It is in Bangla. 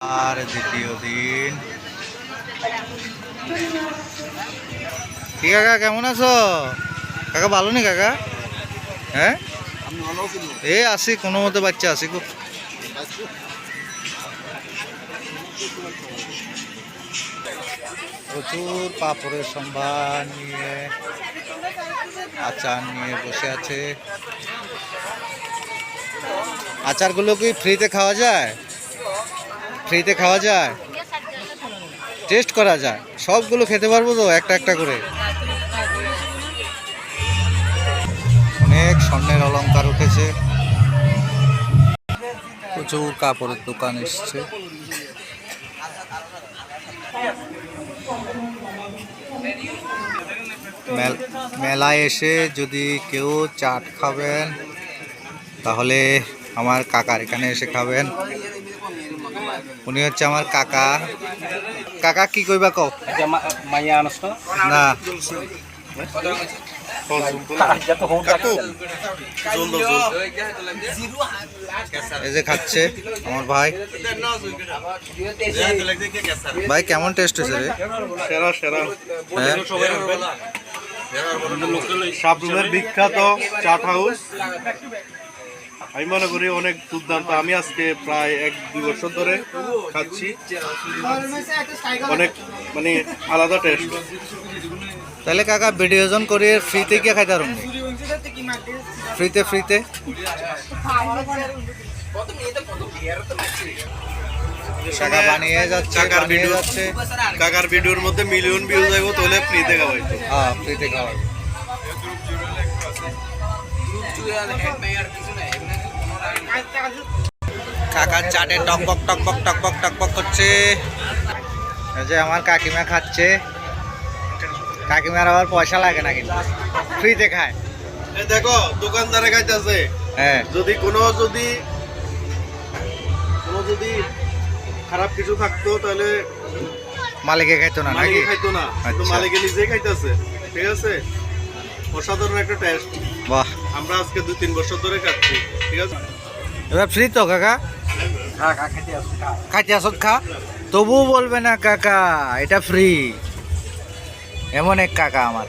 আর দ্বিতীয় দিন। কি কাকা কেমন আছো? কাকা ভালো নি কাকা? হ্যাঁ এই আসি কোনো মতে বাচ্চা আসি খুব। প্রচুর পাপড়ের সম্ভার নিয়ে আচার নিয়ে বসে আছে। আচারগুলো কি ফ্রিতে খাওয়া যায়? ফ্রিতে খাওয়া যায়, টেস্ট করা যায়, সবগুলো খেতে পারবো তো একটা একটা করে? অনেক স্বর্ণের অলংকার উঠেছে, প্রচুর কাপড়ের দোকান এসছে। মেলায় এসে যদি কেউ চাট খাবেন তাহলে আমার কাকার এখানে এসে খাবেন। উনি হচ্ছে আমার কাকা। কাকা কি কইবা কও? না এই যে খাচ্ছে আমার ভাই। ভাই কেমন টেস্ট হয়েছে রে? সেরা সেরা। হ্যাঁ সাবরুমের বিখ্যাত চাট হাউস, আমি মনে করি অনেক দুর্দান্ত। আমি আজকে প্রায় 1-2 বছর ধরে খাচ্ছি, অনেক মানে আলাদা টেস্ট। তাহলে কাকা ভিডিওজন করে ফ্রিতে গিয়ে খাইতে পারুন? ফ্রিতে ফ্রিতে কাকা বানিয়ে যাচ্ছে, বানিয়ে যাচ্ছে। কাকার ভিডিওর মধ্যে মিলিয়ন ভিউজ যাইব তাহলে ফ্রিতে খাওয়াই। হ্যাঁ ফ্রিতে খাওয়াই। কাকার চাটে টকবক টকবক টকবক টকবক করছে। এই যে আমার কাকিমা খাচ্ছে। কাকিমার আবার পয়সা লাগে না, কিন্তু ফ্রিতে খায়। এই দেখো দোকানদারে খাইতেছে। হ্যাঁ যদি কোনো যদি খারাপ কিছু থাকতো তাহলে মালিকে খাইতো না, নাকি? মালিকে খাইতো না, তো আচ্ছা। মালিকে নিজেই খাইতেছে। ঠিক আছে, অসাধারণ একটা টেস্ট। বাহ, আমরা আজকে 2-3 বছর ধরে খাচ্ছি। ঠিক আছে, এবার ফ্রি তো কাকা? খাইতে আসত খা, তবুও বলবে না কাকা এটা ফ্রি। এমন এক কাকা আমার।